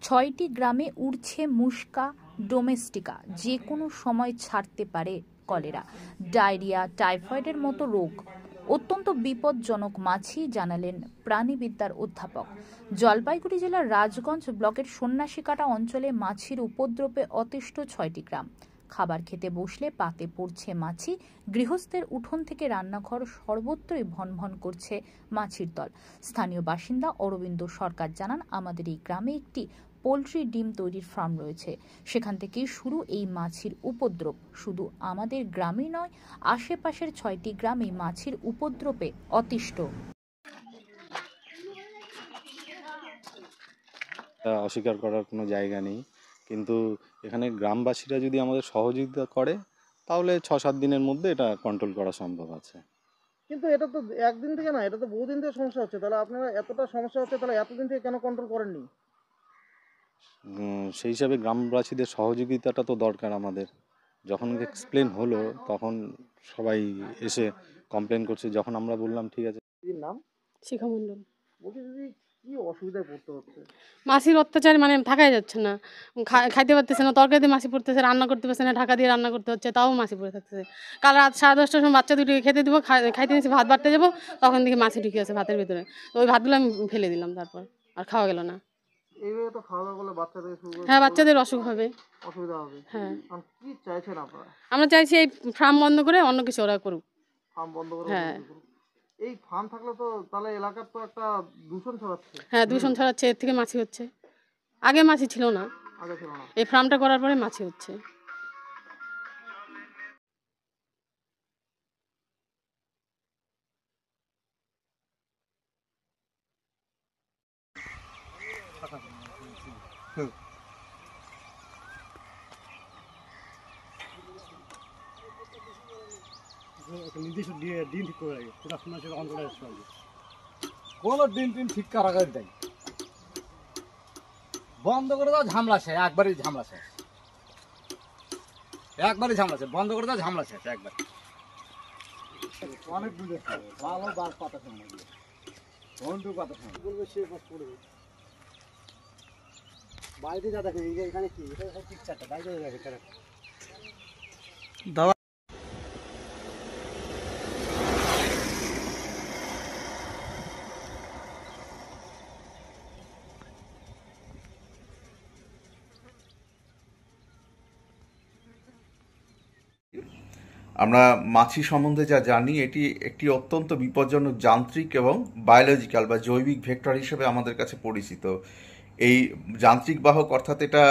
6টি গ্রামে উড়ছে মুস্কা ডোমেস্টিকা। যে কোনো সময় ছাড়তে পারে কলেরা, ডায়রিয়া, টাইফয়েডের মতো রোগ। অত্যন্ত বিপজ্জনক মাছি, জানালেন প্রাণীবিদ্যার অধ্যাপক। জলপাইগুড়ি জেলার রাজগঞ্জ ব্লকের সন্ন্যাসীকাটা অঞ্চলে মাছির উপদ্রবে অতিষ্ঠ 6টি গ্রাম। খাবার খেতে বসলে পাতে পড়ছে মাছি। গৃহস্থের উঠোন থেকে রান্নাঘর সর্বত্রই ভনভন করছে মাছির দল। স্থানীয় বাসিন্দা অরবিন্দ সরকার জানান, আমাদের এই গ্রামে একটি পোলট্রি ডিম তৈরির ফার্ম রয়েছে। সেখান থেকেই শুরু এই মাছির উপদ্রব। শুধু আমাদের গ্রামেই নয়, আশেপাশের 6টি গ্রামে মাছির উপদ্রবে অতিষ্ঠ। অস্বীকার করার কোনো জায়গা নেই, কিন্তু এখানে গ্রামবাসীরা যদি আমাদের সহযোগিতা করে তাহলে 6-7 দিনের মধ্যে এটা কন্ট্রোল করা সম্ভব আছে। কিন্তু এটা তো একদিন থেকে না, এটা তো বহুদিন থেকে সমস্যা হচ্ছে। তাহলে আপনারা এতটা সমস্যা হচ্ছে, তাহলে এতদিন থেকে কেন কন্ট্রোল করেননি? সেই হিসাবে গ্রামবাসীদের সহযোগিতাটা তো দরকার আমাদের। যখন এক্সপ্লেন হলো তখন সবাই এসে কমপ্লেন করছে। যখন আমরা বললাম ঠিক আছে। দিদির নাম? শিখা মণ্ডল। বলছি দিদি, কি অসুবিধায় পড়তে হচ্ছে? মাছির অত্যাচার, মানে থাকাই যাচ্ছে না, খাইতে পারতেছে না, তরকারিতে মাছি পড়তেছে, রান্না করতে পারছে না, ঢাকা দিয়ে রান্না করতে হচ্ছে, তাও মাছি পড়ে থাকতেছে। কাল রাত 10:30টার সময় বাচ্চা দুটিকে খেতে দিব, খাইতে নিয়েছি, ভাত বাড়তে যাবো, তখন দেখি মাছি ঢুকে আছে ভাতের ভিতরে। তো ওই ভাতগুলো আমি ফেলে দিলাম, তারপর আর খাওয়া গেল না। এইভাবে তো খাওয়া দাওয়া করলে বাচ্চাদের হ্যাঁ, বাচ্চাদের অসুখ হবে, অসুবিধা হবে। হ্যাঁ। কি চাইছেন আপনারা? আমরা চাইছি এই ফার্ম বন্ধ করে অন্য কিছু ওরা করুক। ফার্ম বন্ধ করে? হ্যাঁ। এই ফার্ম থাকলে তো তাহলে এলাকার তো একটা দূষণ ছড়াচ্ছে। হ্যাঁ, দূষণ ছড়াচ্ছে, এর থেকে মাছি হচ্ছে। আগে মাছি ছিল না, আগে ছিল না। এই ফার্মটা করার পরে মাছি হচ্ছে। নির্দিষ্ট দিন ঠিক করে রাখে, সেটা শোনা সেটা অন করে আসতে হবে। কোনো দিন ঠিক করা করে দেয়, বন্ধ করে দাও, ঝামেলা শেষ। একবারই ঝামেলা শেষ, বন্ধ করে দাও, ঝামেলা শেষ একবার। অনেক দূরে ভালো বার পাতা শোনা ঘন্টু পাতা শোনা বলবে, সে পড়বে বাইরে যা দেখে। এখানে কি এটা পিকচারটা বাইরে দেখে দাদা। আমরা মাছি সম্বন্ধে যা জানি, এটি একটি অত্যন্ত বিপজ্জনক যান্ত্রিক এবং বায়োলজিক্যাল বা জৈবিক ভেক্টর হিসেবে আমাদের কাছে পরিচিত। এই যান্ত্রিক বাহক, অর্থাৎ এটা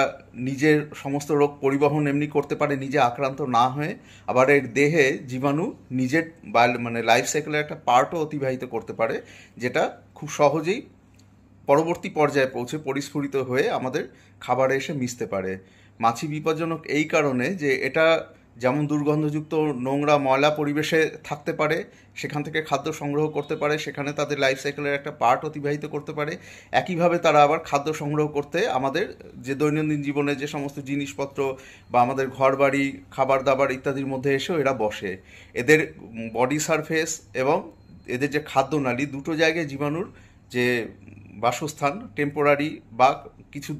নিজের সমস্ত রোগ পরিবহন এমনি করতে পারে নিজে আক্রান্ত না হয়ে, আবার এর দেহে জীবাণু নিজের মানে লাইফ সাইকেলের একটা পার্টও অতিবাহিত করতে পারে, যেটা খুব সহজেই পরবর্তী পর্যায়ে পৌঁছে পরিস্ফুরিত হয়ে আমাদের খাবারে এসে মিশতে পারে। মাছি বিপজ্জনক এই কারণে যে এটা যেমন দুর্গন্ধযুক্ত নোংরা ময়লা পরিবেশে থাকতে পারে, সেখান থেকে খাদ্য সংগ্রহ করতে পারে, সেখানে তাদের লাইফ সাইকেলের একটা পার্ট অতিবাহিত করতে পারে। একইভাবে তারা আবার খাদ্য সংগ্রহ করতে আমাদের যে দৈনন্দিন জীবনে যে সমস্ত জিনিসপত্র বা আমাদের ঘরবাড়ি, খাবার দাবার ইত্যাদির মধ্যে এসেও এরা বসে। এদের বডি সারফেস এবং এদের যে খাদ্যনালী, দুটো জায়গায় জীবাণুর যে বাসস্থান, টেম্পোরারি বা কিছু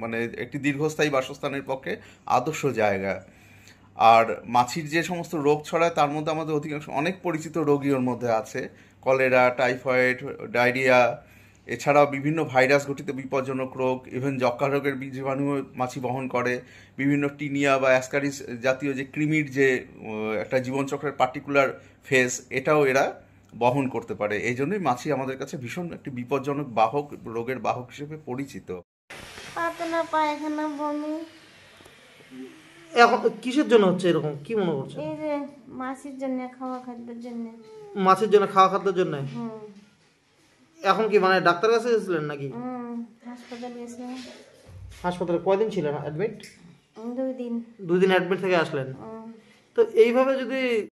মানে একটি দীর্ঘস্থায়ী বাসস্থানের পক্ষে আদর্শ জায়গা। আর মাছির যে সমস্ত রোগ ছড়ায় তার মধ্যে আমাদের অধিকাংশ অনেক পরিচিত রোগী ওর মধ্যে আছে। কলেরা, টাইফয়েড, ডায়রিয়া, এছাড়াও বিভিন্ন ভাইরাস ঘটিত বিপজ্জনক রোগ, ইভেন যক্ষ্মা রোগের জীবাণু মাছি বহন করে। বিভিন্ন টিনিয়া বা অ্যাসকারিস জাতীয় যে কৃমির যে একটা জীবনচক্রের পার্টিকুলার ফেজ, এটাও এরা বহন করতে পারে। এই জন্যই মাছি আমাদের কাছে ভীষণ একটি বিপজ্জনক বাহক, রোগের বাহক হিসেবে পরিচিত। পাতলা পায়খানা, বমি। এখন কিসের জন্য হচ্ছে এরকম, কি মনে করছেন? এই যে মাছের জন্য, খাওয়া খাদ্যের জন্য। মাছের জন্য, খাওয়া খাদ্যের জন্য? এখন কি মানে ডাক্তার কাছে গেছিলেন নাকি? হাসপাতালে গেছিলাম। হাসপাতালে কয়দিন ছিলেন অ্যাডমিট? 2 দিন। 2 দিন অ্যাডমিট থেকে আসলেন। তো এইভাবে যদি